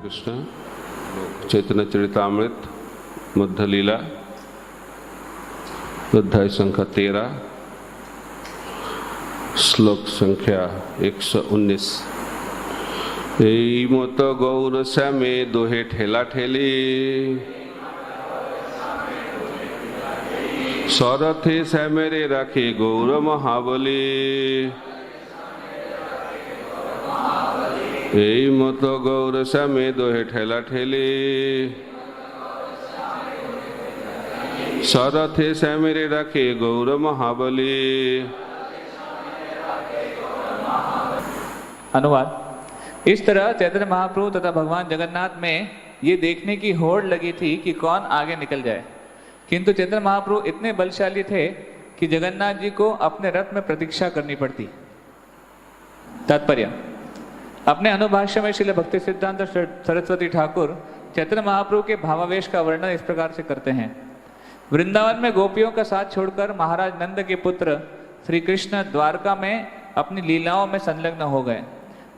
कृष्ण चैतन्य चरितामृत मध्य लीला अध्याय संख्या 13 श्लोक संख्या 119। मत गौर श्यामे दोहे ठेला ठेली सौरथे श्यामेरे राखे गौर महाबली। मत गौर श्यामे दोहे ठेला ठेली सौरथे श्यामेरे राखे गौर महाबली। अनुवाद। इस तरह चैतन्य महाप्रभु तथा भगवान जगन्नाथ में ये देखने की होड़ लगी थी कि कौन आगे निकल जाए, किंतु चैतन्य महाप्रभु इतने बलशाली थे कि जगन्नाथ जी को अपने रथ में प्रतीक्षा करनी पड़ती। तात्पर्य। अपने अनुभाष्य में श्रील भक्ति सिद्धांत सरस्वती ठाकुर चैतन्य महाप्रभु के भावावेश का वर्णन इस प्रकार से करते हैं। वृंदावन में गोपियों का साथ छोड़कर महाराज नंद के पुत्र श्री कृष्ण द्वारका में अपनी लीलाओं में संलग्न हो गए।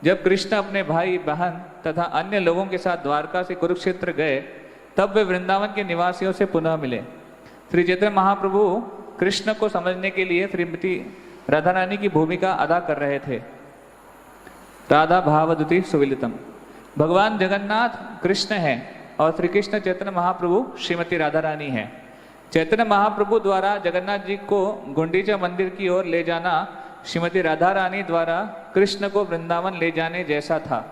जब कृष्ण अपने भाई बहन तथा अन्य लोगों के साथ द्वारका से कुरुक्षेत्र गए, तब वे वृंदावन के निवासियों से पुनः मिले। श्री चैतन्य महाप्रभु कृष्ण को समझने के लिए श्रीमती राधा रानी की भूमिका अदा कर रहे थे। राधा भावदुति सुविलितम। भगवान जगन्नाथ कृष्ण है और श्री कृष्ण चैतन्य महाप्रभु श्रीमती राधा रानी है। चैतन्य महाप्रभु द्वारा जगन्नाथ जी को गुंडीचा मंदिर की ओर ले जाना श्रीमती राधा रानी द्वारा कृष्ण को वृंदावन ले जाने जैसा था।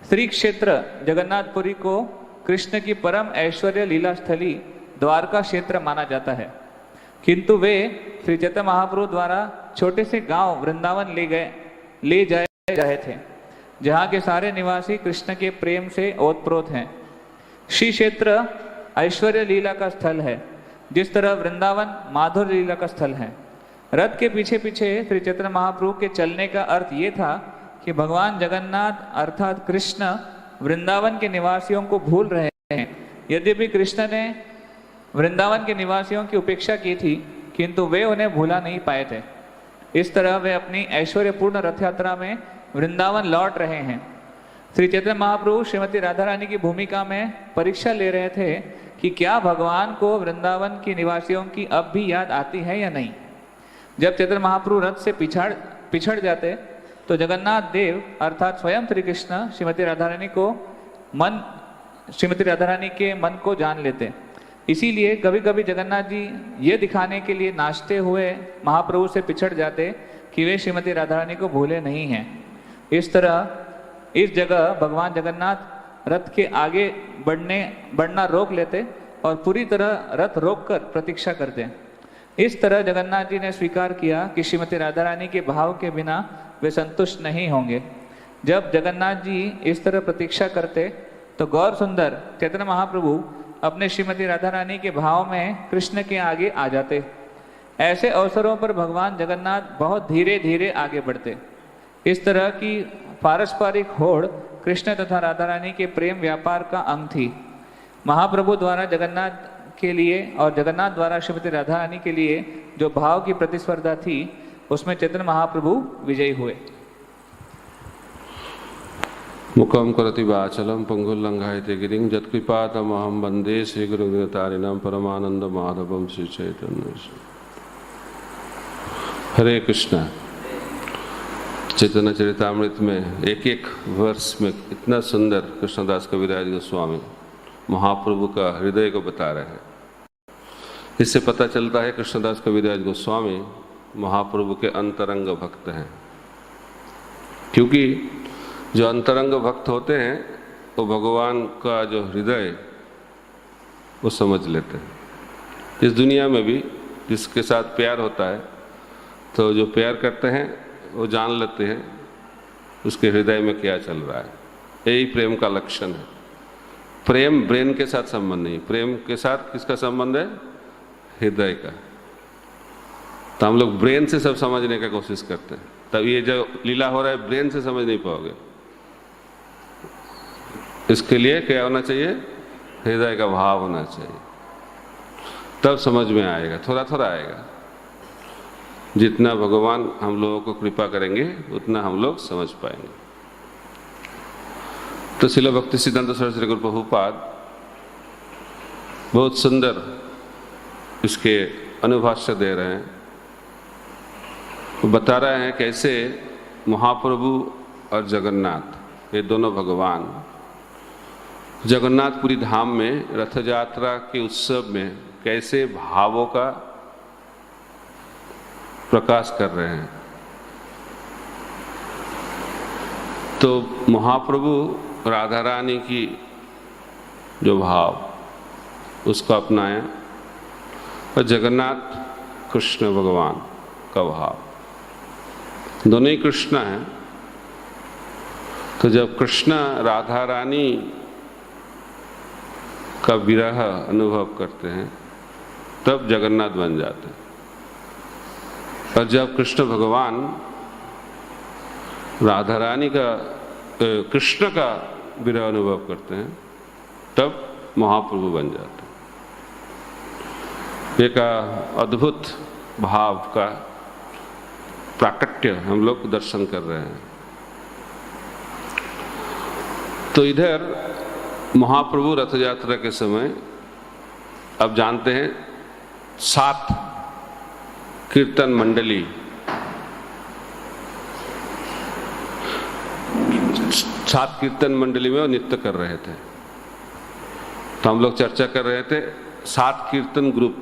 श्री क्षेत्र जगन्नाथपुरी को कृष्ण की परम ऐश्वर्य लीला स्थली द्वारका क्षेत्र माना जाता है, किंतु वे श्री चैतन्य महाप्रभु द्वारा छोटे से गांव वृंदावन ले जाए रहे थे, जहाँ के सारे निवासी कृष्ण के प्रेम से ओतप्रोत हैं। श्री क्षेत्र ऐश्वर्य लीला का स्थल है, जिस तरह वृंदावन माधुर्य लीला का स्थल है। रथ के पीछे पीछे श्री चैतन्य महाप्रभु के चलने का अर्थ ये था कि भगवान जगन्नाथ अर्थात कृष्ण वृंदावन के निवासियों को भूल रहे हैं। यद्यपि कृष्ण ने वृंदावन के निवासियों की उपेक्षा की थी, किंतु वे उन्हें भूला नहीं पाए थे। इस तरह वे अपनी ऐश्वर्यपूर्ण रथ यात्रा में वृंदावन लौट रहे हैं। श्री चैतन्य महाप्रभु श्रीमती राधा रानी की भूमिका में परीक्षा ले रहे थे कि क्या भगवान को वृंदावन के निवासियों की अब भी याद आती है या नहीं। जब चैतन्य महाप्रभु रथ से पिछड़ जाते तो जगन्नाथ देव अर्थात स्वयं श्री कृष्ण श्रीमती राधा रानी के मन को जान लेते। इसीलिए कभी कभी जगन्नाथ जी ये दिखाने के लिए नाचते हुए महाप्रभु से पिछड़ जाते कि वे श्रीमती राधा रानी को भूले नहीं हैं। इस तरह इस जगह भगवान जगन्नाथ रथ के आगे बढ़ना रोक लेते और पूरी तरह रथ रोककर प्रतीक्षा करते। इस तरह जगन्नाथ जी ने स्वीकार किया कि श्रीमती राधा रानी के भाव के बिना वे संतुष्ट नहीं होंगे। जब जगन्नाथ जी इस तरह प्रतीक्षा करते तो गौर सुंदर चैतन्य महाप्रभु अपने श्रीमती राधा रानी के भाव में कृष्ण के आगे आ जाते। ऐसे अवसरों पर भगवान जगन्नाथ बहुत धीरे धीरे आगे बढ़ते। इस तरह की पारस्परिक होड़ कृष्ण तथा राधा रानी के प्रेम व्यापार का अंग थी। महाप्रभु द्वारा जगन्नाथ के लिए और जगन्नाथ द्वारा श्रीमती राधा रानी के लिए जो भाव की प्रतिस्पर्धा थी, उसमें चैतन्य महाप्रभु विजयी हुए। मुखम करति वाचलम पंगुल्लंघायते गिरिं यत्कृपातमहं वंदे श्री गुरुतारिणं परमानंद माधवम श्री चैतन्य। हरे कृष्णा। चैतन्य चरितामृत में एक एक वर्ष में इतना सुंदर कृष्णदास कविराज गोस्वामी महाप्रभु का हृदय को बता रहे हैं। इससे पता चलता है कृष्णदास कविराज गोस्वामी महाप्रभु के अंतरंग भक्त हैं, क्योंकि जो अंतरंग भक्त होते हैं वो भगवान का जो हृदय वो समझ लेते हैं। इस दुनिया में भी जिसके साथ प्यार होता है तो जो प्यार करते हैं वो जान लेते हैं उसके हृदय में क्या चल रहा है। यही प्रेम का लक्षण है। प्रेम ब्रेन के साथ संबंध नहीं, प्रेम के साथ किसका संबंध है? हृदय का। तो हम लोग ब्रेन से सब समझने का कोशिश करते हैं, तब ये जो लीला हो रहा है ब्रेन से समझ नहीं पाओगे। इसके लिए क्या होना चाहिए? हृदय का भाव होना चाहिए, तब समझ में आएगा। थोड़ा थोड़ा आएगा। जितना भगवान हम लोगों को कृपा करेंगे उतना हम लोग समझ पाएंगे। तो श्रील भक्ति सिद्धांत सरस्वती गुरु प्रभुपाद बहुत सुंदर इसके अनुभाष्य दे रहे हैं। वो बता रहे हैं कैसे महाप्रभु और जगन्नाथ, ये दोनों भगवान जगन्नाथपुरी धाम में रथ यात्रा के उत्सव में कैसे भावों का प्रकाश कर रहे हैं। तो महाप्रभु राधा रानी की जो भाव उसको अपनाया और जगन्नाथ कृष्ण भगवान का भाव, दोनों ही कृष्ण हैं। तो जब कृष्ण राधा रानी का विरह अनुभव करते हैं तब जगन्नाथ बन जाते हैं, और जब कृष्ण भगवान राधा रानी का कृष्ण का विरह अनुभव करते हैं तब महाप्रभु बन जाते हैं। एक अद्भुत भाव का प्राकट्य हम लोग दर्शन कर रहे हैं। तो इधर महाप्रभु रथ यात्रा के समय अब जानते हैं 7 कीर्तन मंडली, 7 कीर्तन मंडली में वो नृत्य कर रहे थे। तो हम लोग चर्चा कर रहे थे 7 कीर्तन ग्रुप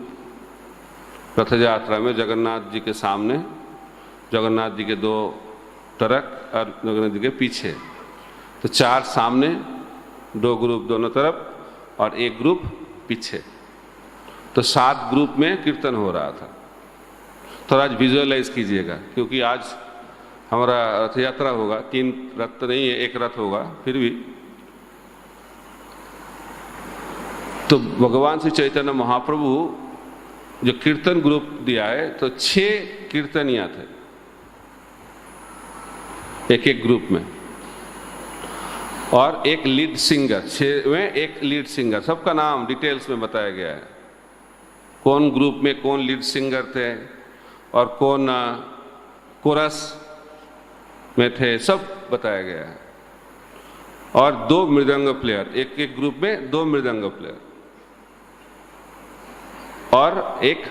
रथ यात्रा में जगन्नाथ जी के सामने, जगन्नाथ जी के 2 तरफ और जगन्नाथ जी के पीछे। तो 4 सामने, 2 ग्रुप दोनों तरफ और 1 ग्रुप पीछे। तो 7 ग्रुप में कीर्तन हो रहा था। तो आज विजुअलाइज कीजिएगा, क्योंकि आज हमारा रथ यात्रा होगा, 3 रथ तो नहीं है, 1 रथ होगा, फिर भी। तो भगवान श्री चैतन्य महाप्रभु जो कीर्तन ग्रुप दिया है, तो 6 कीर्तनिया थे एक ग्रुप में, और 1 लीड सिंगर, 6 में 1 लीड सिंगर। सबका नाम डिटेल्स में बताया गया है, कौन ग्रुप में कौन लीड सिंगर थे और कौन कोरस में थे, सब बताया गया है। और 2 मृदंग प्लेयर, एक ग्रुप में 2 मृदंग प्लेयर और 1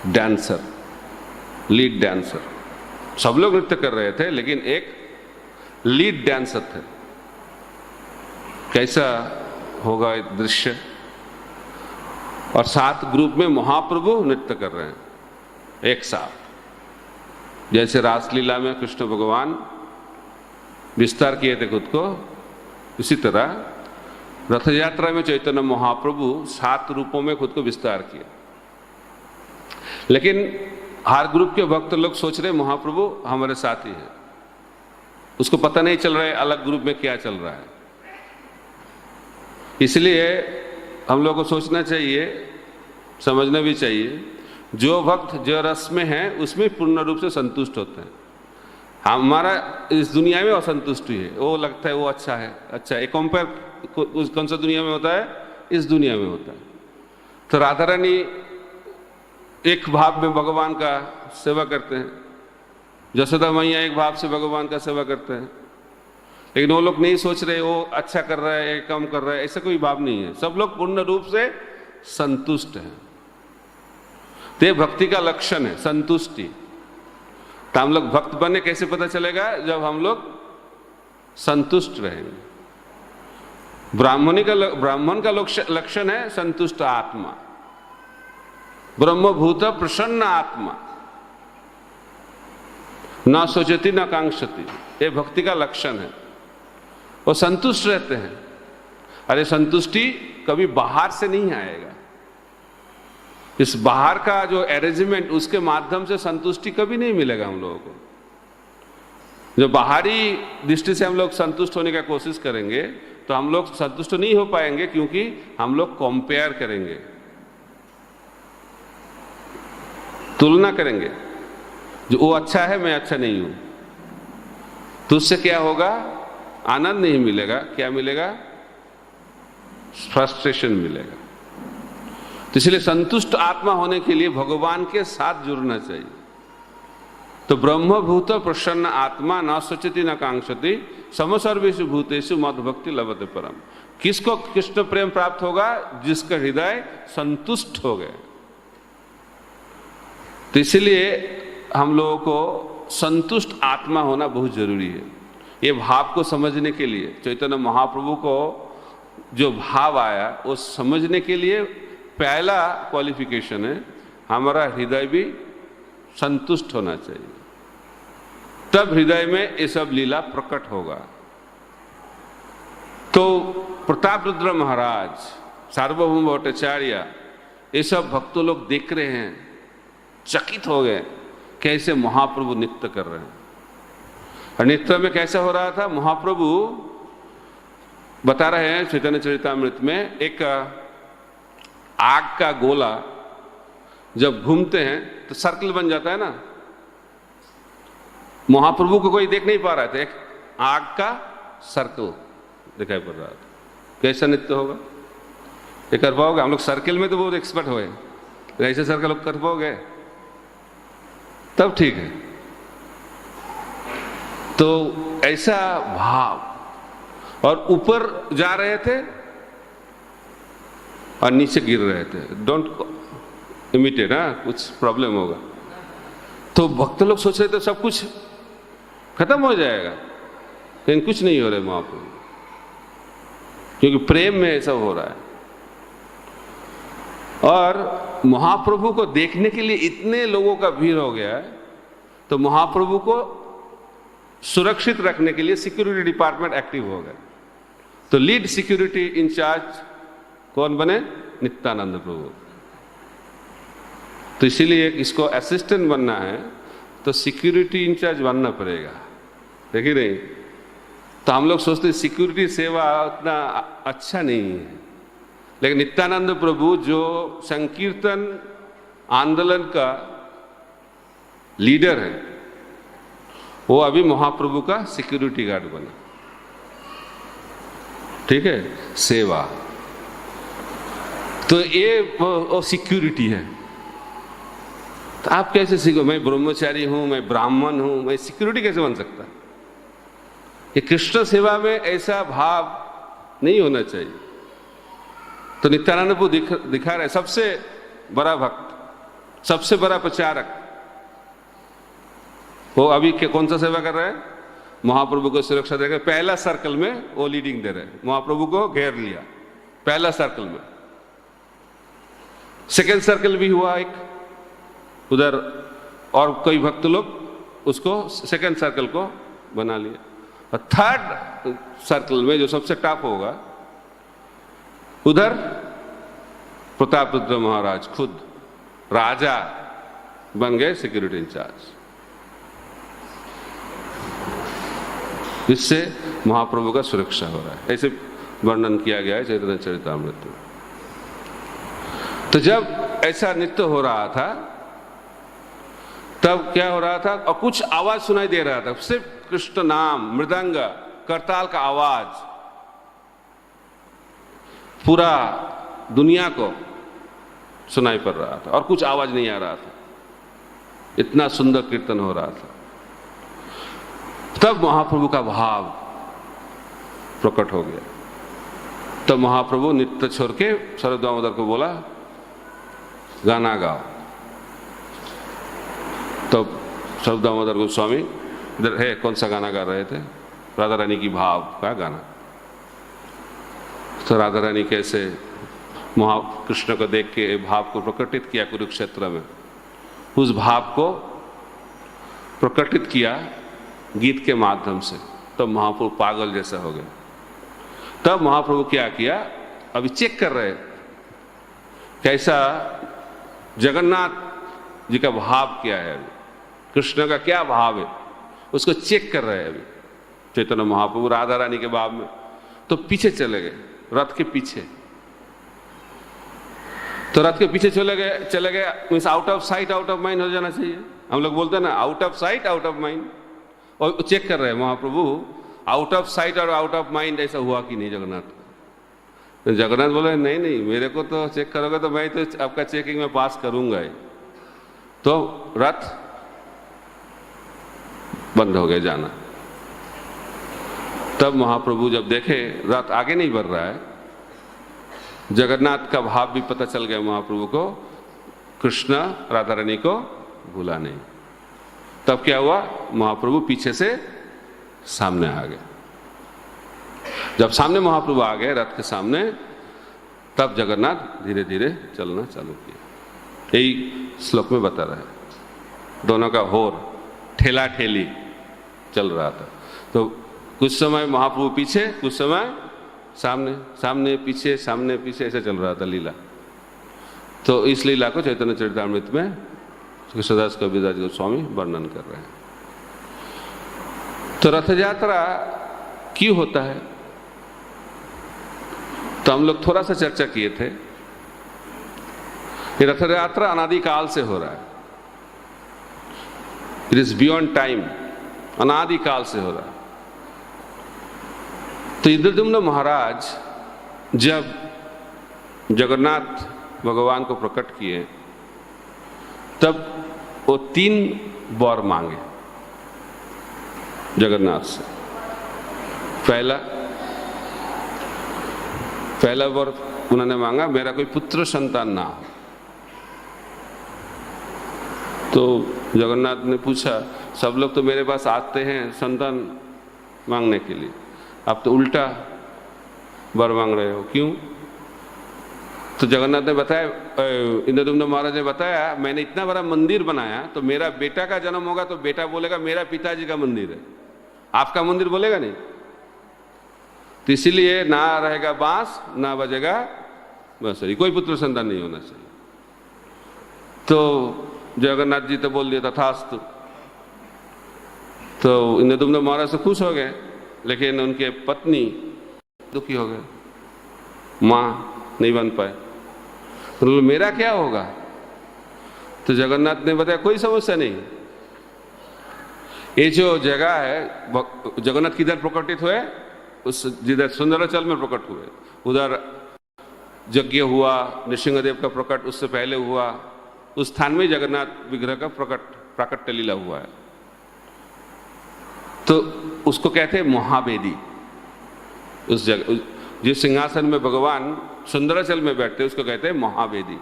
डांसर, लीड डांसर। सब लोग नृत्य कर रहे थे, लेकिन 1 लीड डांसर थे। कैसा होगा एक दृश्य। और 7 ग्रुप में महाप्रभु नृत्य कर रहे हैं एक साथ। जैसे रासलीला में कृष्ण भगवान विस्तार किए थे खुद को, इसी तरह रथ यात्रा में चैतन्य महाप्रभु 7 रूपों में खुद को विस्तार किया। लेकिन हर ग्रुप के भक्त लोग सोच रहे महाप्रभु हमारे साथ ही है, उसको पता नहीं चल रहा है अलग ग्रुप में क्या चल रहा है। इसलिए हम लोग को सोचना चाहिए, समझना भी चाहिए, जो भक्त जो रस में है उसमें पूर्ण रूप से संतुष्ट होते हैं। हमारा इस दुनिया में असंतुष्टि है, वो लगता है वो अच्छा है, अच्छा है। कंपेयर कौन सा दुनिया में होता है? इस दुनिया में होता है। तो राधा रानी एक भाव में भगवान का सेवा करते हैं, यशोदा मैया एक भाव से भगवान का सेवा करते हैं, लेकिन वो लोग नहीं सोच रहे वो अच्छा कर रहा है कम कर रहा है, ऐसा कोई भाव नहीं है। सब लोग पूर्ण रूप से संतुष्ट हैं। तो ये भक्ति का लक्षण है, संतुष्टि। तो हम लोग भक्त बने कैसे पता चलेगा? जब हम लोग संतुष्ट रहेंगे। ब्राह्मण का लक्षण है संतुष्ट आत्मा, ब्रह्मभूत प्रसन्न आत्मा, न सोचती न कांक्षती। ये भक्ति का लक्षण है। वो संतुष्ट रहते हैं। अरे संतुष्टि कभी बाहर से नहीं आएगा। इस बाहर का जो अरेंजमेंट, उसके माध्यम से संतुष्टि कभी नहीं मिलेगा हम लोगों को। जो बाहरी दृष्टि से हम लोग संतुष्ट होने का कोशिश करेंगे तो हम लोग संतुष्ट नहीं हो पाएंगे, क्योंकि हम लोग कंपेयर करेंगे, तुलना करेंगे। जो वो अच्छा है मैं अच्छा नहीं हूं, तो उससे क्या होगा? आनंद नहीं मिलेगा। क्या मिलेगा? फ्रस्ट्रेशन मिलेगा। तो इसलिए संतुष्ट आत्मा होने के लिए भगवान के साथ जुड़ना चाहिए। तो ब्रह्मभूत प्रसन्न आत्मा न सोचती न कांक्षति समसर्वेषु भूतेषु मद भक्ति लभते परम। किसको कृष्ण प्रेम प्राप्त होगा? जिसका हृदय संतुष्ट हो गए। तो इसलिए हम लोगों को संतुष्ट आत्मा होना बहुत जरूरी है। ये भाव को समझने के लिए चैतन्य महाप्रभु को जो भाव आया वो समझने के लिए पहला क्वालिफिकेशन है हमारा हृदय भी संतुष्ट होना चाहिए, तब हृदय में ये सब लीला प्रकट होगा। तो प्रतापरुद्र महाराज, सार्वभौम भट्टाचार्य, ये सब भक्तों लोग देख रहे हैं, चकित हो गए कैसे महाप्रभु नृत्य कर रहे हैं। और नृत्य में कैसे हो रहा था? महाप्रभु बता रहे हैं चैतन्य चरितामृत में, एक आग का गोला जब घूमते हैं तो सर्कल बन जाता है ना। महाप्रभु को कोई देख नहीं पा रहा था, एक आग का सर्कल दिखाई पड़ रहा था। कैसा नृत्य होगा? ये कर पाओगे? हम लोग सर्कल में तो बहुत एक्सपर्ट हुए, ऐसे सर्कल लोग कर पाओगे? तब ठीक है। तो ऐसा भाव, और ऊपर जा रहे थे और नीचे गिर रहे थे। डोंट इमिटेट, कुछ प्रॉब्लम होगा। तो भक्त लोग सोच रहे थे सब कुछ खत्म हो जाएगा, लेकिन कुछ नहीं हो रहा है महाप्रभु, क्योंकि प्रेम में ऐसा हो रहा है। और महाप्रभु को देखने के लिए इतने लोगों का भीड़ हो गया है, तो महाप्रभु को सुरक्षित रखने के लिए सिक्योरिटी डिपार्टमेंट एक्टिव हो गया। तो लीड सिक्योरिटी इंचार्ज कौन बने? नित्यानंद प्रभु। तो इसीलिए इसको असिस्टेंट बनना है तो सिक्योरिटी इंचार्ज बनना पड़ेगा, देखिए नहीं? तो हम लोग सोचते सिक्योरिटी सेवा उतना अच्छा नहीं है, लेकिन नित्यानंद प्रभु जो संकीर्तन आंदोलन का लीडर है, वो अभी महाप्रभु का सिक्योरिटी गार्ड बना। ठीक है, सेवा। तो ये वो सिक्योरिटी है। तो आप कैसे सीखो? मैं ब्रह्मचारी हूं, मैं ब्राह्मण हूं, मैं सिक्योरिटी कैसे बन सकता? ये कृष्ण सेवा में ऐसा भाव नहीं होना चाहिए। तो नित्यानंद प्रभु दिखा रहे सबसे बड़ा भक्त, सबसे बड़ा प्रचारक, वो अभी कौन सा सेवा कर रहे हैं? महाप्रभु को सुरक्षा देकर पहला सर्कल में वो लीडिंग दे रहे हैं। महाप्रभु को घेर लिया पहला सर्कल में। सेकेंड सर्कल भी हुआ एक उधर, और कई भक्त लोग उसको सेकेंड सर्कल को बना लिया। और थर्ड सर्कल में जो सबसे टॉप होगा, उधर प्रतापरुद्र महाराज खुद राजा बन गए सिक्योरिटी इंचार्ज। इससे महाप्रभु का सुरक्षा हो रहा है, ऐसे वर्णन किया गया है चैतन्य चरितामृत में। तो जब ऐसा नृत्य हो रहा था तब क्या हो रहा था? और कुछ आवाज सुनाई दे रहा था, सिर्फ कृष्ण नाम, मृदंग, करताल का आवाज पूरा दुनिया को सुनाई पड़ रहा था, और कुछ आवाज नहीं आ रहा था। इतना सुंदर कीर्तन हो रहा था। तब महाप्रभु का भाव प्रकट हो गया। तब महाप्रभु नृत्य छोड़ के शरद दामोदर को बोला, गाना गाओ। तब शरद दामोदर गोस्वामी इधर है, कौन सा गाना गा रहे थे? राधा रानी की भाव का गाना। तो राधा रानी कैसे कृष्ण को देख के भाव को प्रकटित किया कुरुक्षेत्र में, उस भाव को प्रकटित किया गीत के माध्यम से। तब महाप्रभु पागल जैसा हो गया। तब महाप्रभु क्या किया? अभी चेक कर रहे कैसा जगन्नाथ जी का भाव क्या है, अभी कृष्ण का क्या भाव है, उसको चेक कर रहे हैं अभी चैतन्य महाप्रभु राधा रानी के भाव में। तो पीछे चले गए, रथ के पीछे। तो रथ के पीछे चले गए means out of sight out of mind हो जाना चाहिए। हम लोग बोलते हैं ना, out of sight out of mind. और चेक कर रहे हैं महाप्रभु, आउट ऑफ साइट और आउट ऑफ माइंड ऐसा हुआ कि नहीं जगन्नाथ। तो जगन्नाथ बोले, नहीं मेरे को तो चेक करोगे तो मैं तो आपका चेकिंग में पास करूंगा ही। तो रथ बंद हो गए जाना। तब महाप्रभु जब देखे रथ आगे नहीं बढ़ रहा है, जगन्नाथ का भाव भी पता चल गया महाप्रभु को, कृष्ण राधा रानी को भूला नहीं। तब क्या हुआ, महाप्रभु पीछे से सामने आ गए। जब सामने महाप्रभु आ गए रथ के सामने, तब जगन्नाथ धीरे धीरे चलना चालू किया। यही श्लोक में बता रहा है। दोनों का होर ठेला ठेली चल रहा था। तो कुछ समय महाप्रभु पीछे, कुछ समय सामने, सामने पीछे, सामने पीछे, ऐसे चल रहा था लीला। तो इस लीला को चैतन्य चरितामृत में कृष्णदास कबीरदास गोस्वामी वर्णन कर रहे हैं। तो रथ यात्रा क्यों होता है, तो हम लोग थोड़ा सा चर्चा किए थे। ये रथ यात्रा अनादिकाल से हो रहा है। इट इज बियॉन्ड टाइम, अनादिकाल से हो रहा है। तो इंद्रद्युम्न महाराज जब जगन्नाथ भगवान को प्रकट किए, तब वो 3 वर मांगे जगन्नाथ से। पहला वर उन्होंने मांगा, मेरा कोई पुत्र संतान ना हो। तो जगन्नाथ ने पूछा, सब लोग तो मेरे पास आते हैं संतान मांगने के लिए, आप तो उल्टा वर मांग रहे हो, क्यों? तो जगन्नाथ ने बताया, इंद्रद्युम्न महाराज ने बताया, मैंने इतना बड़ा मंदिर बनाया, तो मेरा बेटा का जन्म होगा तो बेटा बोलेगा मेरा पिताजी का मंदिर है, आपका मंदिर बोलेगा नहीं। तो इसीलिए ना रहेगा बांस, ना बजेगा बांसुरी, कोई पुत्र संतान नहीं होना चाहिए। तो जगन्नाथ जी तो बोल दिया तथास्तु। तो इंद्रद्युम्न महाराज से खुश हो गए, लेकिन उनके पत्नी दुखी हो गए, मां नहीं बन पाए। तो मेरा क्या होगा? तो जगन्नाथ ने बताया, कोई समस्या नहीं। ये जो जगह है, जगन्नाथ किधर प्रकटित हुए? उस जिधर सुंदराचल में प्रकट हुए, उधर यज्ञ हुआ, नृसिंहदेव का प्रकट उससे पहले हुआ, उस स्थान में जगन्नाथ विग्रह का प्राकट्य लीला हुआ है। तो उसको कहते हैं महावेदी। उस जगह जिस सिंहासन में भगवान सुंदराचल में बैठते हैं उसको कहते हैं महावेदी,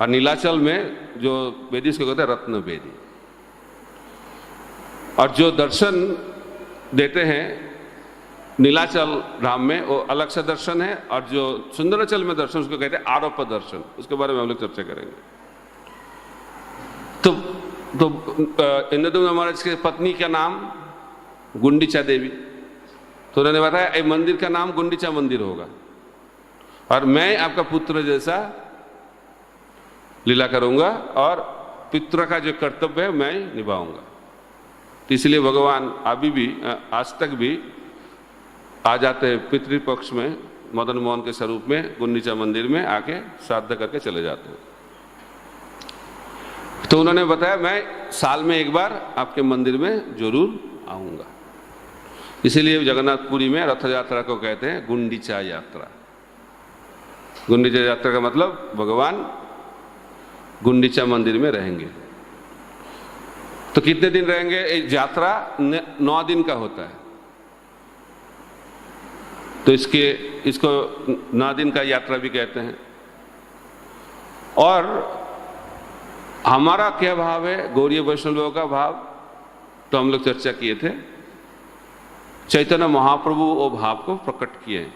और नीलाचल में जो वेदी उसको कहते हैं रत्न वेदी। और जो दर्शन देते हैं नीलाचल धाम में, वो अलग से दर्शन है, और जो सुंदराचल में दर्शन उसको कहते हैं आरोप दर्शन। उसके बारे में हम लोग चर्चा करेंगे। तो इंद्रद्युम्न महाराज की पत्नी का नाम गुंडीचा देवी। तो उन्होंने बताया, ये मंदिर का नाम गुंडीचा मंदिर होगा, और मैं आपका पुत्र जैसा लीला करूंगा, और पितृ का जो कर्तव्य है मैं निभाऊंगा। तो इसलिए भगवान अभी भी, आज तक भी आ जाते हैं पितृपक्ष में मदन मोहन के स्वरूप में गुंडीचा मंदिर में आके श्राद्ध करके चले जाते हैं। तो उन्होंने बताया, मैं साल में एक बार आपके मंदिर में जरूर आऊंगा। इसीलिए जगन्नाथपुरी में रथ यात्रा को कहते हैं गुंडीचा यात्रा। गुंडीचा यात्रा का मतलब भगवान गुंडीचा मंदिर में रहेंगे। तो कितने दिन रहेंगे? ये यात्रा 9 दिन का होता है। तो इसको 9 दिन का यात्रा भी कहते हैं। और हमारा क्या भाव है, गौड़ीय वैष्णवों का भाव, तो हम लोग चर्चा किए थे। चैतन्य महाप्रभु वो भाव को प्रकट किए।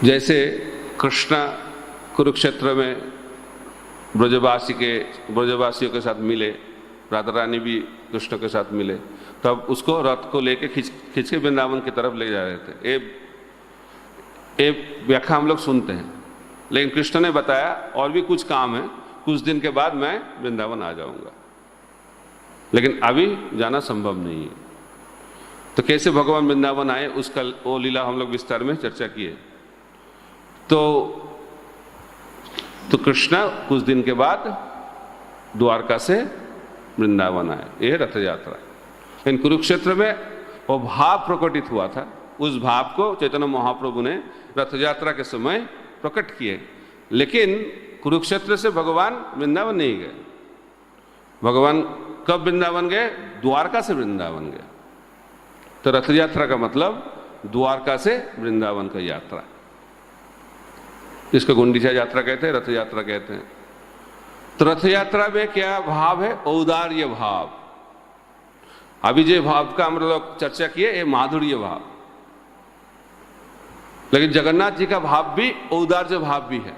जैसे कृष्ण कुरुक्षेत्र में ब्रजवासियों के साथ मिले, राधा रानी भी कृष्ण के साथ मिले, तब उसको रथ को लेके खींच के वृंदावन की तरफ ले जा रहे थे। ये व्याख्या हम लोग सुनते हैं, लेकिन कृष्ण ने बताया और भी कुछ काम है, कुछ दिन के बाद मैं वृंदावन आ जाऊंगा, लेकिन अभी जाना संभव नहीं है। तो कैसे भगवान वृंदावन आए उसका वो लीला हम लोग विस्तार में चर्चा किए। तो कृष्ण कुछ दिन के बाद द्वारका से वृंदावन आए। यह रथ यात्रा। इन कुरुक्षेत्र में वो भाव प्रकटित हुआ था, उस भाव को चैतन्य महाप्रभु ने रथ यात्रा के समय प्रकट किए। लेकिन कुरुक्षेत्र से भगवान वृंदावन नहीं गए। भगवान कब वृंदावन गए? द्वारका से वृंदावन गए। तो रथ यात्रा का मतलब द्वारका से वृंदावन का यात्रा, इसको गुंडीचा यात्रा कहते हैं, रथ यात्रा कहते हैं। तो रथ यात्रा में क्या भाव है? औदार्य भाव। अभी जो भाव का हम लोग चर्चा किए ये माधुर्य भाव, लेकिन जगन्नाथ जी का भाव भी औदार्य भाव भी है,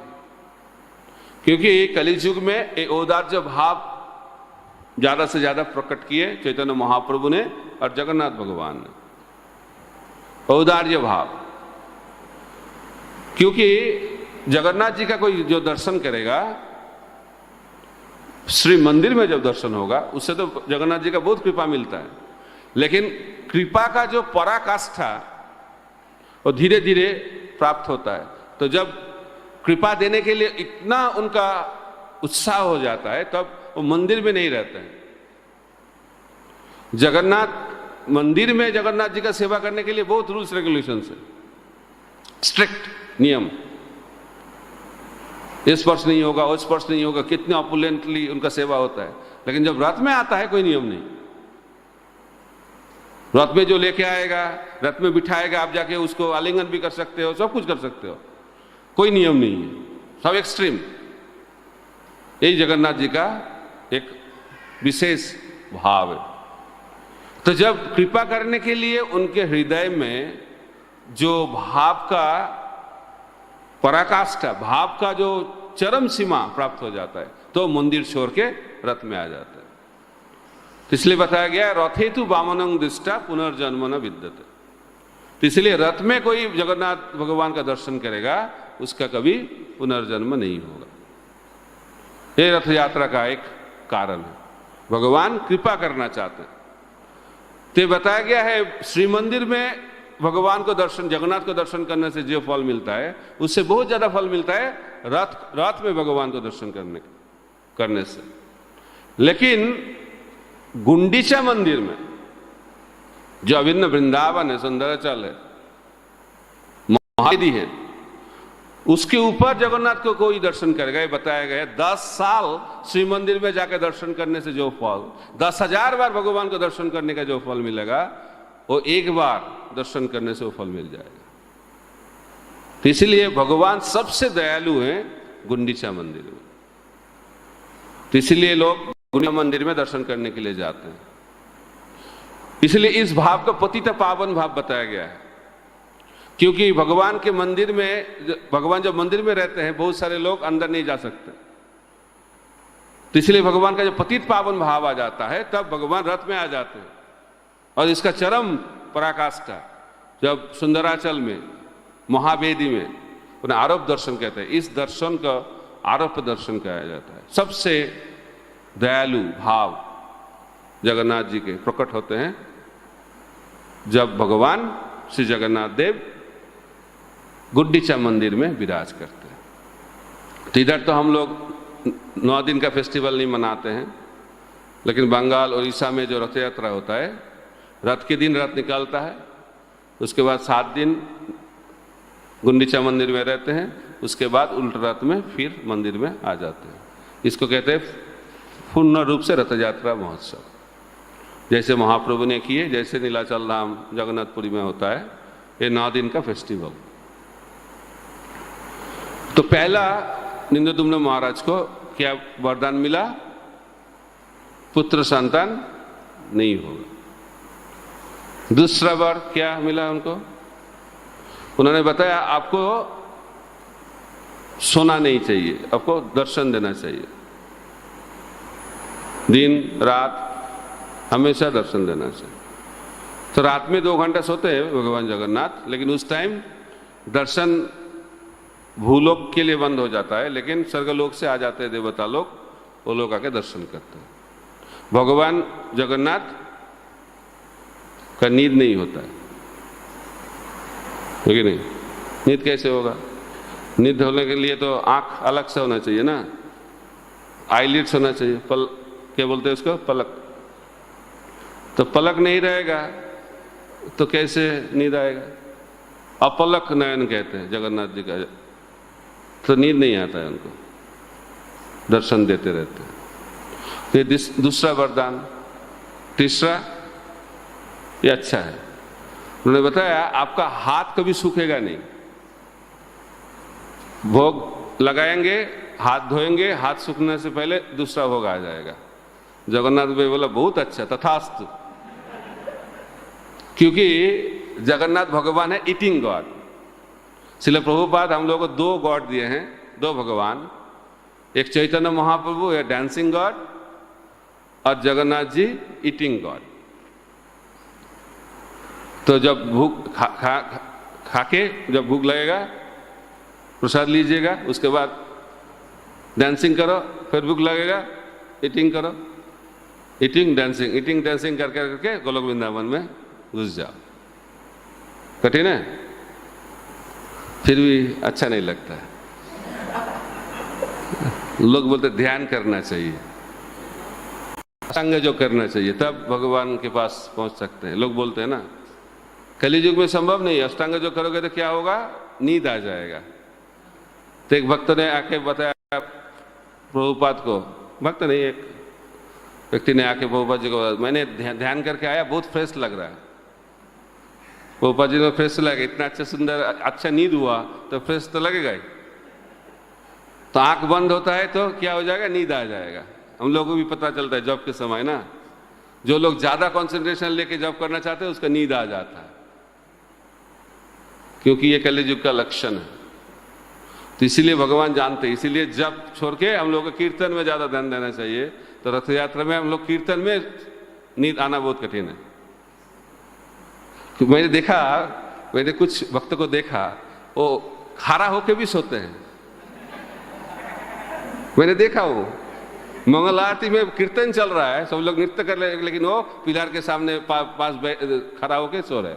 क्योंकि कलियुग में ये औदार्य भाव ज्यादा से ज्यादा प्रकट किए चैतन्य महाप्रभु ने और जगन्नाथ भगवान ने। औदार्य भाव, क्योंकि जगन्नाथ जी का कोई जो दर्शन करेगा, श्री मंदिर में जब दर्शन होगा उससे तो जगन्नाथ जी का बहुत कृपा मिलता है, लेकिन कृपा का जो पराकाष्ठा वो धीरे धीरे प्राप्त होता है। तो जब कृपा देने के लिए इतना उनका उत्साह हो जाता है तब वो मंदिर में नहीं रहते हैं। जगन्नाथ मंदिर में जगन्नाथ जी का सेवा करने के लिए बहुत रूल्स रेगुलेशंस है, स्ट्रिक्ट नियम, ये स्पर्श नहीं होगा, वो स्पर्श नहीं होगा, कितने ऑपुलेंटली उनका सेवा होता है। लेकिन जब रथ में आता है कोई नियम नहीं। रथ में जो लेके आएगा, रथ में बिठाएगा, आप जाके उसको आलिंगन भी कर सकते हो, सब कुछ कर सकते हो, कोई नियम नहीं है, सब एक्सट्रीम। यही जगन्नाथ जी का एक विशेष भाव है। तो जब कृपा करने के लिए उनके हृदय में जो भाव का पराकाष्ठा, भाव का जो चरम सीमा प्राप्त हो जाता है तो मंदिर छोड़ के रथ में आ जाता है। तो इसलिए बताया गया रथेतु वामनं दृष्टा पुनर्जन्म न विद्यते। तो इसलिए रथ में कोई जगन्नाथ भगवान का दर्शन करेगा उसका कभी पुनर्जन्म नहीं होगा। यह रथ यात्रा का एक कारण है, भगवान कृपा करना चाहते हैं। तो बताया गया है श्री मंदिर में भगवान को दर्शन, जगन्नाथ को दर्शन करने से जो फल मिलता है उससे बहुत ज्यादा फल मिलता है रथ में भगवान को दर्शन करने से। लेकिन गुंडीचा मंदिर में जो अभिन्न वृंदावन है, सुंदराचल है, महावेदी है, उसके ऊपर जगन्नाथ को कोई दर्शन करेगा, ये बताया गया 10 साल श्री मंदिर में जाकर दर्शन करने से जो फल, 10,000 बार भगवान को दर्शन करने का जो फल मिलेगा वो एक बार दर्शन करने से वो फल मिल जाएगा। तो इसलिए भगवान सबसे दयालु हैं गुंडीचा मंदिर में। तो इसलिए लोग गुंडीचा मंदिर में दर्शन करने के लिए जाते हैं। इसलिए इस भाव को पतित पावन भाव बताया गया है, क्योंकि भगवान के मंदिर में, भगवान जब मंदिर में रहते हैं बहुत सारे लोग अंदर नहीं जा सकते, तो इसलिए भगवान का जब पतित पावन भाव आ जाता है तब भगवान रथ में आ जाते हैं। और इसका चरम पराकाष्ठा जब सुंदराचल में, महावेदी में उन्हें आरोप दर्शन कहते हैं, इस दर्शन का आरोप दर्शन कहा जाता है। सबसे दयालु भाव जगन्नाथ जी के प्रकट होते हैं जब भगवान श्री जगन्नाथ देव गुंडीचा मंदिर में विराज करते हैं। तो इधर तो हम लोग 9 दिन का फेस्टिवल नहीं मनाते हैं, लेकिन बंगाल उड़ीसा में जो रथ यात्रा होता है, रथ के दिन रथ निकलता है, उसके बाद 7 दिन गुंडीचा मंदिर में रहते हैं, उसके बाद उल्ट रथ में फिर मंदिर में आ जाते हैं। इसको कहते हैं पूर्ण रूप से रथ यात्रा महोत्सव, जैसे महाप्रभु ने किए, जैसे नीलाचल धाम जगन्नाथपुरी में होता है, ये 9 दिन का फेस्टिवल। तो पहला निंदोदुम्न महाराज को क्या वरदान मिला? पुत्र संतान नहीं होगा। दूसरा वर क्या मिला उनको? उन्होंने बताया आपको सोना नहीं चाहिए, आपको दर्शन देना चाहिए, दिन रात हमेशा दर्शन देना चाहिए। तो रात में 2 घंटा सोते हैं भगवान जगन्नाथ, लेकिन उस टाइम दर्शन भूलोक के लिए बंद हो जाता है, लेकिन स्वर्गलोक से आ जाते हैं देवता लोग, वो लोग आके दर्शन करते हैं। भगवान जगन्नाथ का नींद नहीं होता है कि नहीं? नींद कैसे होगा? नींद होने के लिए तो आंख अलग से होना चाहिए ना, आईलिड्स होना चाहिए, क्या बोलते हैं उसको? पलक। तो पलक नहीं रहेगा तो कैसे नींद आएगा? अपलक नयन कहते हैं जगन्नाथ जी का, तो नींद नहीं आता है उनको, दर्शन देते रहते हैं। ये दूसरा वरदान। तीसरा, ये अच्छा है, उन्होंने बताया आपका हाथ कभी सूखेगा नहीं। भोग लगाएंगे, हाथ धोएंगे, हाथ सूखने से पहले दूसरा भोग आ जाएगा। जगन्नाथ भाई बोला बहुत अच्छा, तथास्तु। क्योंकि जगन्नाथ भगवान है ईटिंग गॉड। श्रील प्रभुपाद हम लोगों को 2 गॉड दिए हैं, 2 भगवान, एक चैतन्य महाप्रभु या डांसिंग गॉड, और जगन्नाथ जी ईटिंग गॉड। तो जब भूख खाके जब भूख लगेगा प्रसाद लीजिएगा, उसके बाद डांसिंग करो, फिर भूख लगेगा ईटिंग करो, ईटिंग डांसिंग करके करके गोलोक वृंदावन में घुस जाओ। कठिन है, फिर भी अच्छा नहीं लगता है। लोग बोलते ध्यान करना चाहिए, अष्टांग जो करना चाहिए, तब भगवान के पास पहुंच सकते हैं। लोग बोलते हैं ना कलियुग में संभव नहीं, अष्टांग जो करोगे तो क्या होगा, नींद आ जाएगा। तो एक भक्त ने आके बताया प्रभुपाद को, भक्त नहीं एक व्यक्ति ने आके प्रभुपाद जी को, मैंने ध्यान करके आया, बहुत फ्रेश लग रहा है। प्रभुपाद जी को फ्रेश लगा, इतना अच्छा सुंदर अच्छा नींद हुआ तो फ्रेश तो लगेगा ही। तो आंख बंद होता है तो क्या हो जाएगा, नींद आ जाएगा। हम लोगों को भी पता चलता है जॉब के समय ना, जो लोग ज्यादा कंसंट्रेशन लेके जॉब करना चाहते हैं उसका नींद आ जाता है, क्योंकि ये कलियुग का लक्षण है। तो इसीलिए भगवान जानते हैं, इसीलिए जब छोड़ के हम लोगों को कीर्तन में ज्यादा ध्यान देना चाहिए। तो रथ यात्रा में हम लोग कीर्तन में नींद आना बहुत कठिन है। मैंने देखा, मैंने कुछ भक्तों को देखा, वो खड़ा होके भी सोते हैं। मैंने देखा वो मंगल आरती में कीर्तन चल रहा है, सब लोग नृत्य कर रहे हैं, लेकिन वो पिलर के सामने पास खड़ा होके सो रहे।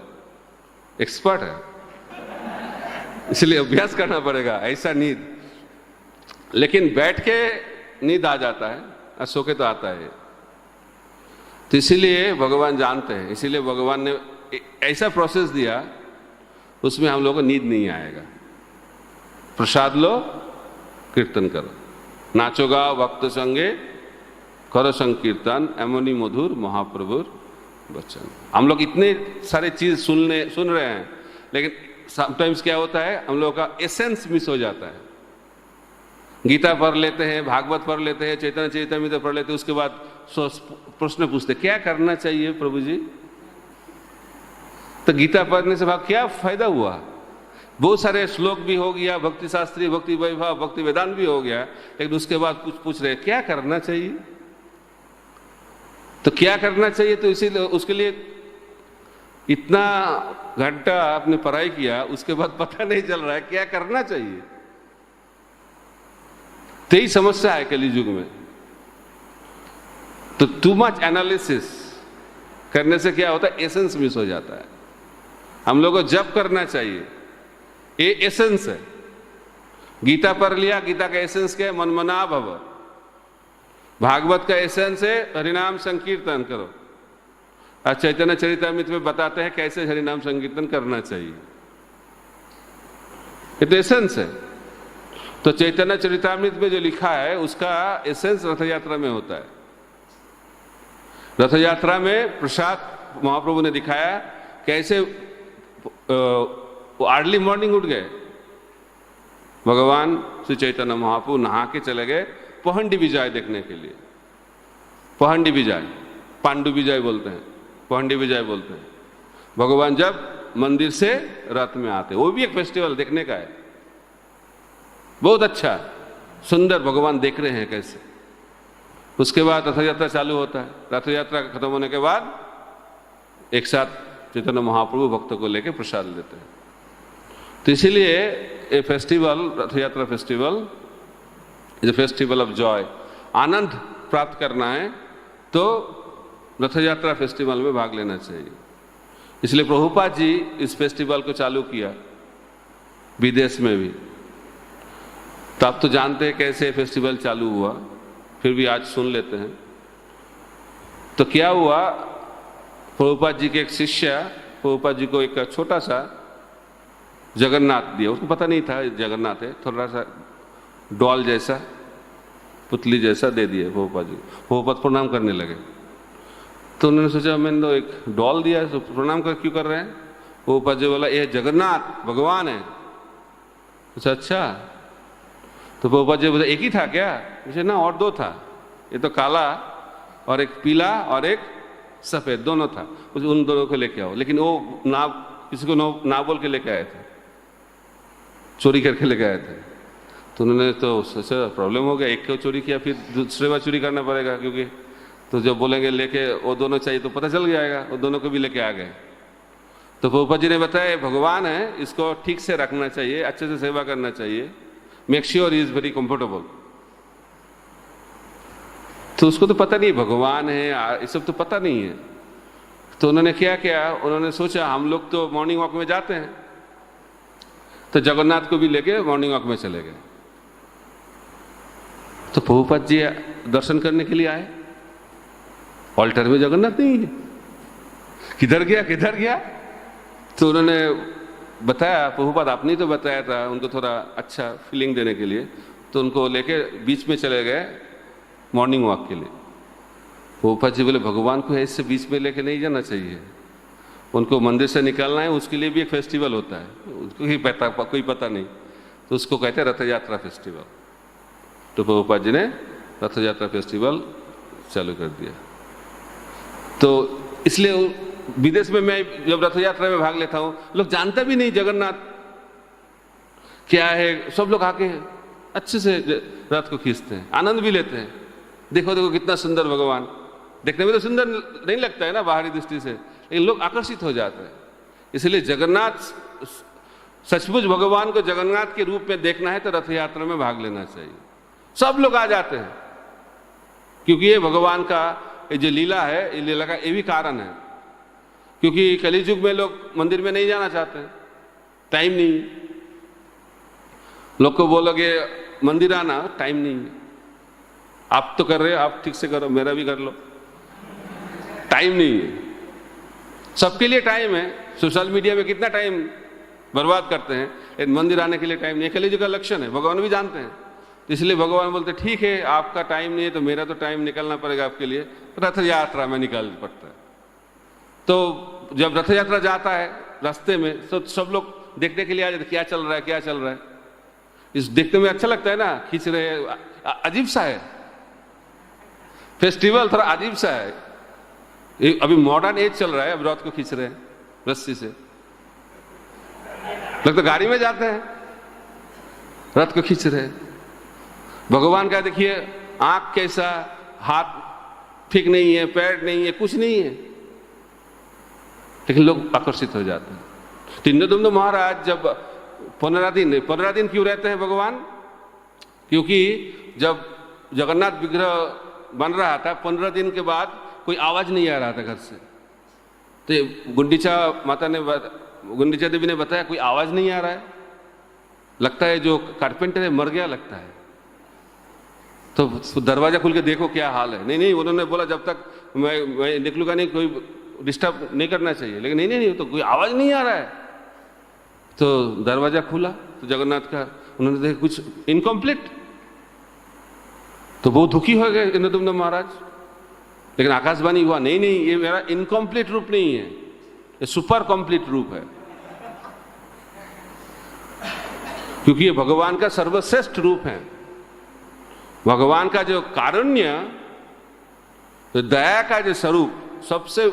एक्सपर्ट है, इसलिए अभ्यास करना पड़ेगा ऐसा नींद। लेकिन बैठ के नींद आ जाता है और सो के तो आता है। तो इसीलिए भगवान जानते हैं, इसीलिए भगवान ने ऐसा प्रोसेस दिया, उसमें हम लोगों को नींद नहीं आएगा। प्रसाद लो, कीर्तन करो, नाचो गाओ भक्त संगे, करो संकीर्तन, एमोनी मधुर महाप्रभुर वचन। हम लोग इतने सारे चीज सुन रहे हैं, लेकिन समटाइम्स क्या होता है, हम लोगों का एसेंस मिस हो जाता है। गीता पढ़ लेते हैं, भागवत पढ़ लेते हैं, चैतन्य चरितामृत पढ़ लेते हैं, उसके बाद प्रश्न पूछते क्या करना चाहिए प्रभु जी। तो गीता पढ़ने से भाग क्या फायदा हुआ, बहुत सारे श्लोक भी हो गया, भक्ति शास्त्री, भक्ति वैभव, भक्ति वेदांत भी हो गया, लेकिन उसके बाद कुछ पूछ रहे क्या करना चाहिए। तो क्या करना चाहिए, तो इसीलिए उसके लिए इतना घंटा आपने पढ़ाई किया, उसके बाद पता नहीं चल रहा है क्या करना चाहिए। तो यही समस्या है कलियुग में। तो टू मच एनालिसिस करने से क्या होता है, एसेंस मिस हो जाता है। हम लोगों को जप करना चाहिए, ये एसेंस है। गीता पढ़ लिया, गीता का एसेंस क्या है, मनमना भव। भागवत का एसेंस है हरिनाम संकीर्तन करो। और चैतन्य चरितामृत में बताते हैं कैसे हरिनाम संकीर्तन करना चाहिए, ये तो एसेंस है। तो चैतन्य चरितामृत में जो लिखा है उसका एसेंस रथ यात्रा में होता है। रथ यात्रा में प्रसाद महाप्रभु ने दिखाया कैसे वो अर्ली मॉर्निंग उठ गए, भगवान श्री चैतन्य महाप्रभु नहा के चले गए पहंडी विजय देखने के लिए। पहंडी विजय, पांडु विजय बोलते हैं, पहंडी विजय बोलते हैं। भगवान जब मंदिर से रथ में आते, वो भी एक फेस्टिवल देखने का है, बहुत अच्छा सुंदर भगवान देख रहे हैं कैसे। उसके बाद रथ यात्रा चालू होता है। रथ यात्रा खत्म होने के बाद एक साथ चैतन्य महाप्रभु भक्तों को लेकर प्रसाद लेते हैं। तो इसीलिए ये festival, Rath Yatra festival is a festival of joy. आनंद प्राप्त करना है तो रथ यात्रा फेस्टिवल में भाग लेना चाहिए। इसलिए प्रभुपाद जी इस फेस्टिवल को चालू किया विदेश में भी। तो आप तो जानते हैं कैसे फेस्टिवल चालू हुआ, फिर भी आज सुन लेते हैं। तो क्या हुआ, प्रभुपाद जी के एक शिष्य प्रभुपाद जी को एक छोटा सा जगन्नाथ दिया। उसको पता नहीं था जगन्नाथ है, थोड़ा सा डॉल जैसा, पुतली जैसा दे दिए प्रभुपाद जी। प्रभुपाद प्रणाम करने लगे। तो उन्होंने सोचा मैंने तो एक डॉल दिया है तो प्रणाम कर क्यों कर रहे हैं? वो प्रभुपाद बोला ये जगन्नाथ भगवान है। अच्छा तो प्रभुपाद जी बोला एक ही था क्या? मुझे ना और दो था, ये तो काला और एक पीला और एक सफेद दोनों था, मुझे उन दोनों को लेके आओ। लेकिन वो ना किसी को ना बोल के लेके आए थे, चोरी करके लेके आए थे। तो उन्होंने तो सोचा प्रॉब्लम हो गया, एक को चोरी किया फिर दूसरे बार चोरी करना पड़ेगा, क्योंकि तो जब बोलेंगे लेके वो दोनों चाहिए तो पता चल जाएगा, वो दोनों को भी लेके आ गए। तो प्रभुपाद जी ने बताया भगवान है, इसको ठीक से रखना चाहिए, अच्छे से सेवा करना चाहिए, make sure he is very comfortable. तो उसको तो पता नहीं भगवान है, ये सब तो पता नहीं है। तो उन्होंने क्या किया, उन्होंने सोचा हम लोग तो मॉर्निंग वॉक में जाते हैं, तो जगन्नाथ को भी लेके मॉर्निंग वॉक में चले गए। तो प्रभुपाद जी दर्शन करने के लिए आए, ऑल्टर में जगन्नाथ नहीं है, किधर गया किधर गया? तो उन्होंने बताया, प्रभुपाद आपने तो बताया था, उनको थोड़ा अच्छा फीलिंग देने के लिए, तो उनको लेके बीच में चले गए मॉर्निंग वॉक के लिए। प्रभुपाद जी बोले भगवान को ऐसे बीच में लेके नहीं जाना चाहिए, उनको मंदिर से निकालना है, उसके लिए भी एक फेस्टिवल होता है, उसको ही पता कोई पता नहीं, तो उसको कहते हैं रथ यात्रा फेस्टिवल। तो प्रभुपाद जी ने रथ यात्रा फेस्टिवल चालू कर दिया। तो इसलिए विदेश में मैं जब रथ यात्रा में भाग लेता हूं, लोग जानता भी नहीं जगन्नाथ क्या है, सब लोग आके अच्छे से रथ को खींचते हैं, आनंद भी लेते हैं। देखो देखो कितना सुंदर भगवान, देखने में तो सुंदर नहीं लगता है ना बाहरी दृष्टि से, लेकिन लोग आकर्षित हो जाते हैं। इसलिए जगन्नाथ, सचमुच भगवान को जगन्नाथ के रूप में देखना है तो रथ यात्रा में भाग लेना चाहिए। सब लोग आ जाते हैं, क्योंकि ये भगवान का ये जो लीला है, ये लीला का ये भी कारण है, क्योंकि कलियुग में लोग मंदिर में नहीं जाना चाहते, टाइम नहीं। लोग को बोलोगे मंदिर आना, टाइम नहीं है। आप तो कर रहे हो, आप ठीक से करो, मेरा भी कर लो, टाइम नहीं है। सबके लिए टाइम है, सोशल मीडिया में कितना टाइम बर्बाद करते हैं, लेकिन मंदिर आने के लिए टाइम नहीं है। कलियुग का लक्षण है, भगवान भी जानते हैं। इसलिए भगवान बोलते ठीक है आपका टाइम नहीं है तो मेरा तो टाइम निकलना पड़ेगा आपके लिए, रथ यात्रा में निकाल पड़ता है। तो जब रथ यात्रा जाता है रास्ते में तो सब लोग देखने के लिए आ जाते, क्या चल रहा है क्या चल रहा है। इस देखने में अच्छा लगता है ना, खींच रहे, अजीब सा है फेस्टिवल, थोड़ा अजीब सा है। अभी मॉडर्न एज चल रहा है, अब रथ को खींच रहे हैं रस्सी से, लगता गाड़ी में जाते हैं, रथ को खींच रहे हैं। भगवान का देखिए आंख कैसा, हाथ ठीक नहीं है, पैर नहीं है, कुछ नहीं है, लेकिन लोग आकर्षित हो जाते हैं। तीनों महाराज जब 15 दिन क्यों रहते हैं भगवान? क्योंकि जब जगन्नाथ विग्रह बन रहा था 15 दिन के बाद कोई आवाज नहीं आ रहा था घर से। तो गुंडीचा देवी ने बताया कोई आवाज नहीं आ रहा है, लगता है जो कारपेंटर है मर गया लगता है। तो दरवाजा खुल के देखो क्या हाल है। नहीं उन्होंने बोला जब तक मैं निकलूंगा नहीं, कोई डिस्टर्ब नहीं करना चाहिए। लेकिन नहीं तो कोई आवाज नहीं आ रहा है। तो दरवाजा खुला तो जगन्नाथ का उन्होंने देखा कुछ इनकम्प्लीट, तो बहुत दुखी हो गए इंद्रदुम्न महाराज। लेकिन आकाशवाणी हुआ नहीं ये मेरा इनकम्प्लीट रूप नहीं है, ये सुपर कंप्लीट रूप है, क्योंकि ये भगवान का सर्वश्रेष्ठ रूप है। भगवान का जो कारुण्य, तो दया का जो स्वरूप, सबसे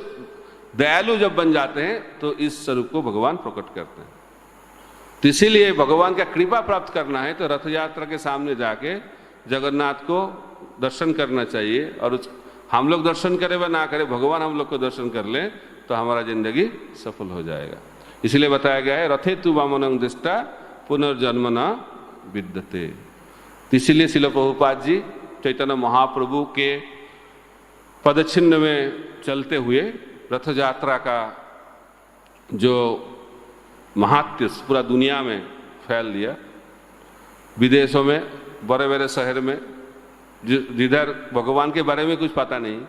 दयालु जब बन जाते हैं तो इस स्वरूप को भगवान प्रकट करते हैं। तो इसीलिए भगवान का कृपा प्राप्त करना है तो रथ यात्रा के सामने जाके जगन्नाथ को दर्शन करना चाहिए। और हम लोग दर्शन करें व ना करें, भगवान हम लोग को दर्शन कर ले तो हमारा जिंदगी सफल हो जाएगा। इसलिए बताया गया है रथे तु वामनं दृष्टा पुनर्जन्म न विद्यते। इसीलिए श्रील प्रभुपाद जी चैतन्य महाप्रभु के पदचिन्ह में चलते हुए रथ यात्रा का जो महात्म्य पूरा दुनिया में फैल दिया। विदेशों में, बड़े बड़े शहर में, जिधर भगवान के बारे में कुछ पता नहीं,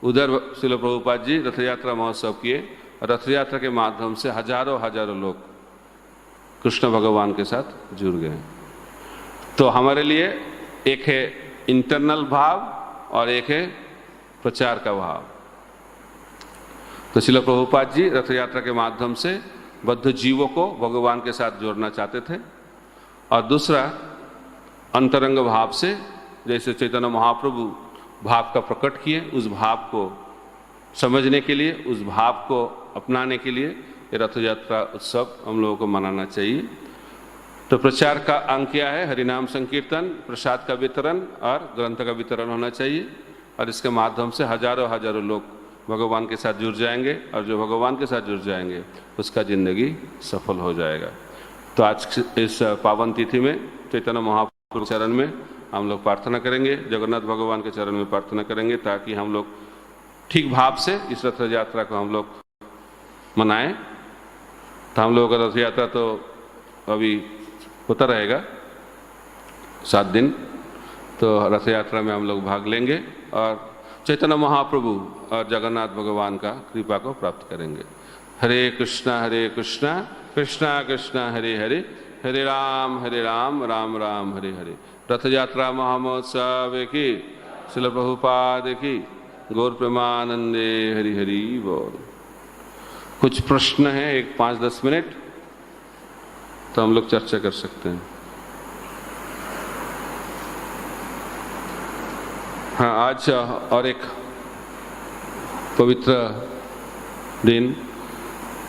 उधर श्रील प्रभुपाद जी रथ यात्रा महोत्सव किए। रथ यात्रा के माध्यम से हजारों लोग कृष्ण भगवान के साथ जुड़ गए। तो हमारे लिए एक है इंटरनल भाव और एक है प्रचार का भाव। तो श्रील प्रभुपाद जी रथ यात्रा के माध्यम से बद्ध जीवों को भगवान के साथ जोड़ना चाहते थे। और दूसरा, अंतरंग भाव से, जैसे चैतन्य महाप्रभु भाव का प्रकट किए, उस भाव को समझने के लिए, उस भाव को अपनाने के लिए ये रथ यात्रा उत्सव हम लोगों को मनाना चाहिए। तो प्रचार का अंग क्या है? हरिनाम संकीर्तन, प्रसाद का वितरण और ग्रंथ का वितरण होना चाहिए। और इसके माध्यम से हजारों हजारों लोग भगवान के साथ जुड़ जाएंगे, और जो भगवान के साथ जुड़ जाएंगे उसका जिंदगी सफल हो जाएगा। तो आज इस पावन तिथि में चैतन्य महाप्रभु चरण में हम लोग प्रार्थना करेंगे, जगन्नाथ भगवान के चरण में प्रार्थना करेंगे, ताकि हम लोग ठीक भाव से इस रथ यात्रा को हम लोग मनाएं। तो हम लोगों का रथ यात्रा तो अभी होता रहेगा 7 दिन, तो रथ यात्रा में हम लोग भाग लेंगे और चैतन्य महाप्रभु और जगन्नाथ भगवान का कृपा को प्राप्त करेंगे। हरे कृष्णा कृष्णा कृष्णा हरे हरे, हरे राम राम राम हरे हरे। रथ यात्रा महामहोत्सव की, श्रील प्रभुपाद की, गौर प्रेमानंदे हरि हरि बोल। कुछ प्रश्न है, एक 5-10 मिनट तो हम लोग चर्चा कर सकते हैं। हाँ, आज और एक पवित्र दिन,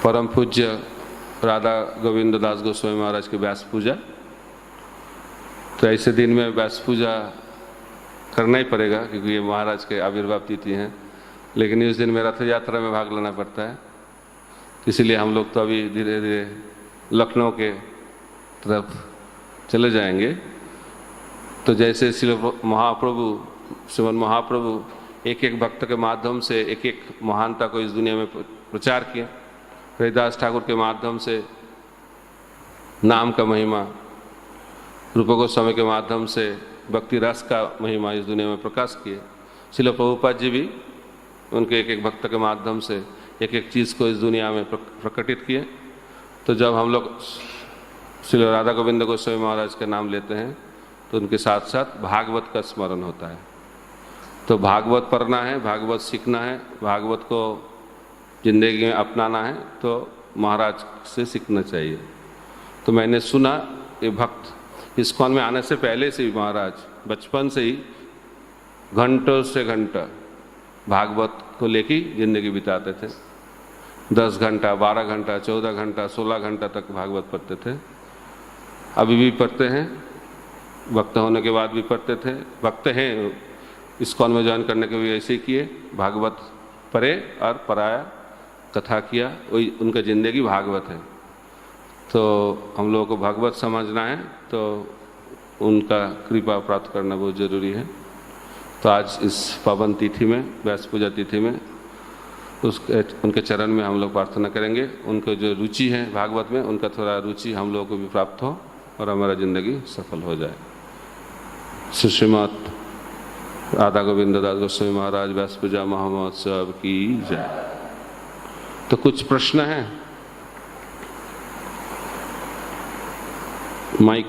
परम पूज्य राधा गोविंद दास गोस्वामी महाराज की व्यास पूजा। तो ऐसे दिन में व्यास पूजा करना ही पड़ेगा, क्योंकि ये महाराज के आविर्भाव तिथि हैं। लेकिन इस दिन में रथ यात्रा में भाग लेना पड़ता है, इसीलिए हम लोग तो अभी धीरे धीरे लखनऊ के तरफ चले जाएंगे। तो जैसे श्री महाप्रभु, श्रीमन महाप्रभु एक एक भक्त के माध्यम से एक एक महानता को इस दुनिया में प्रचार किया। हरिदास ठाकुर के माध्यम से नाम का महिमा, रूप गोस्वामी के माध्यम से भक्ति रस का महिमा इस दुनिया में प्रकाश किए। श्रील प्रभुपाद जी भी उनके एक एक भक्त के माध्यम से एक एक चीज़ को इस दुनिया में प्रकटित किए। तो जब हम लोग श्री राधा गोविंद गोस्वामी महाराज के नाम लेते हैं तो उनके साथ साथ भागवत का स्मरण होता है। तो भागवत पढ़ना है, भागवत सीखना है, भागवत को जिंदगी में अपनाना है, तो महाराज से सीखना चाहिए। तो मैंने सुना ये भक्त इस्कॉन में आने से पहले से ही महाराज बचपन से ही घंटों से घंटा भागवत को लेके जिंदगी बिताते थे। 10 घंटा, 12 घंटा, 14 घंटा, 16 घंटा तक भागवत पढ़ते थे। अभी भी पढ़ते हैं, भक्त होने के बाद भी पढ़ते थे। भक्त हैं, इस्कॉन में ज्वाइन करने के भी ऐसे ही किए, भागवत पढ़े और पढ़ाया, कथा किया, वही उनका जिंदगी भागवत है। तो हम लोगों को भागवत समझना है तो उनका कृपा प्राप्त करना बहुत ज़रूरी है। तो आज इस पावन तिथि में, व्यास पूजा तिथि में, उनके चरण में हम लोग प्रार्थना करेंगे। उनको जो रुचि है भागवत में, उनका थोड़ा रुचि हम लोगों को भी प्राप्त हो और हमारा ज़िंदगी सफल हो जाए। श्रीमद राधा गोविंद दास गोस्वामी महाराज व्यास पूजा महामहोत्सव की जय। तो कुछ प्रश्न है? माइक।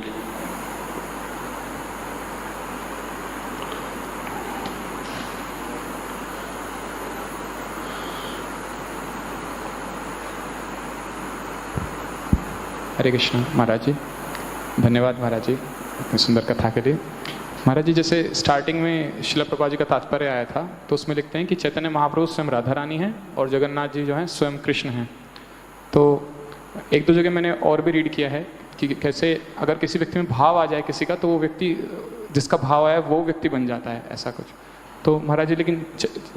हरे कृष्ण महाराज जी, धन्यवाद महाराज जी इतनी सुंदर कथा के लिए। महाराज जी, जैसे स्टार्टिंग में श्रील प्रभुपाद जी का तात्पर्य आया था, तो उसमें लिखते हैं कि चैतन्य महाप्रभु स्वयं राधा रानी हैं और जगन्नाथ जी जो हैं स्वयं कृष्ण हैं। तो एक दो जगह मैंने और भी रीड किया है कि कैसे अगर किसी व्यक्ति में भाव आ जाए किसी का, तो वो व्यक्ति जिसका भाव आया वो व्यक्ति बन जाता है, ऐसा कुछ। तो महाराज जी, लेकिन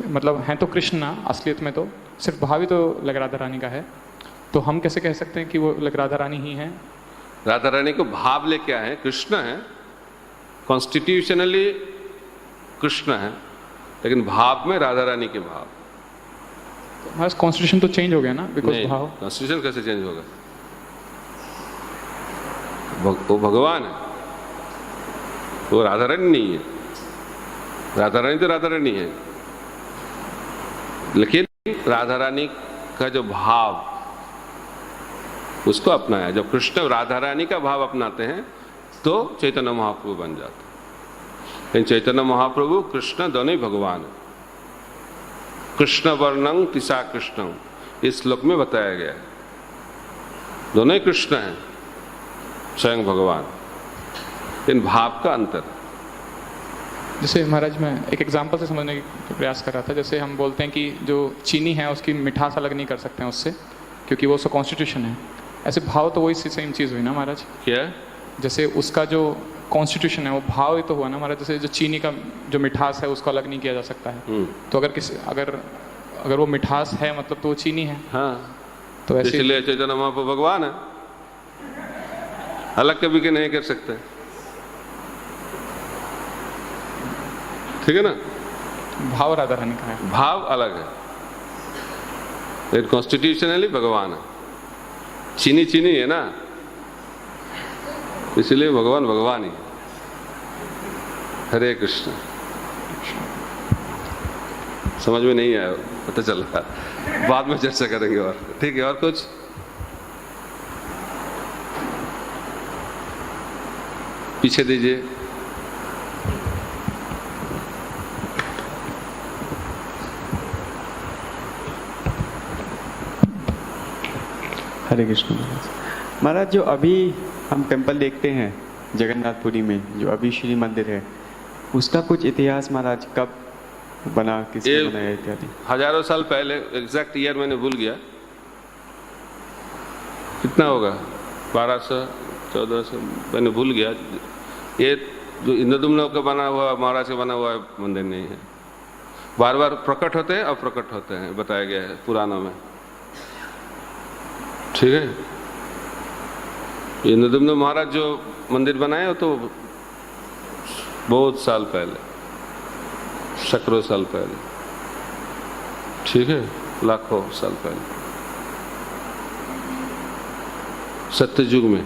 मतलब हैं तो कृष्ण ना असलियत में, तो सिर्फ भाव ही तो लग राधा रानी का है, तो हम कैसे कह सकते हैं कि वो लग राधा रानी ही हैं? राधा रानी को भाव लेके आए, कृष्ण है, कॉन्स्टिट्यूशनली कृष्ण है, लेकिन भाव में राधा रानी के भाव। तो कॉन्स्टिट्यूशन तो चेंज हो गया ना, बिकॉज भाव। कॉन्स्टिट्यूशन कैसे चेंज होगा? वो भगवान है, वो राधा रानी नहीं है। राधा रानी तो राधा रानी है, लेकिन राधा रानी का जो भाव उसको अपनाया। जब कृष्ण राधा रानी का भाव अपनाते हैं तो चैतन्य महाप्रभु बन जाते हैं। लेकिन चैतन्य महाप्रभु कृष्ण दोनों ही भगवान है। कृष्ण वर्णं तिसा कृष्णं इस श्लोक में बताया गया है। दोनों ही कृष्ण हैं, स्वयं भगवान, इन भाव का अंतर। जैसे महाराज मैं एक एग्जांपल से समझने की प्रयास कर रहा था। जैसे हम बोलते हैं कि जो चीनी है उसकी मिठास अलग नहीं कर सकते हैं उससे, क्योंकि वो उसका कॉन्स्टिट्यूशन है। ऐसे भाव तो वही सेम चीज़ हुई ना महाराज? क्या? जैसे उसका जो कॉन्स्टिट्यूशन है वो भाव ही तो हुआ ना महाराज। जैसे जो चीनी का जो मिठास है उसको अलग नहीं किया जा सकता है। तो अगर वो मिठास है मतलब तो वो चीनी है। हाँ, तो ऐसे इसलिए चैतन्य महाप्रभु भगवान है, अलग कभी के नहीं कर सकते। ठीक है ना? भाव राधा रानी का है, भाव अलग है, लेकिन कॉन्स्टिट्यूशनली भगवान है। चीनी चीनी है ना, इसलिए भगवान भगवान ही। हरे कृष्ण। समझ में नहीं आया, पता चल रहा, बाद में चर्चा करेंगे। और ठीक है, और कुछ? पीछे दीजिए। हरे कृष्ण महाराज, जो अभी हम टेम्पल देखते हैं जगन्नाथपुरी में, जो अभी श्री मंदिर है, उसका कुछ इतिहास महाराज, कब बना, किसने बनाया इत्यादि? हजारों साल पहले, एग्जैक्ट ईयर मैंने भूल गया, कितना होगा, 1200 1400, मैंने भूल गया। ये जो इंद्रदुम्न का बना हुआ, महाराज का बना हुआ मंदिर नहीं है। बार बार प्रकट होते हैं, अप्रकट होते हैं, बताया गया है पुराणों में। ठीक है, इंद्रदुम्न महाराज जो मंदिर बनाए हो तो बहुत साल पहले, सैकड़ों साल पहले, ठीक है, लाखों साल पहले, सत्ययुग में।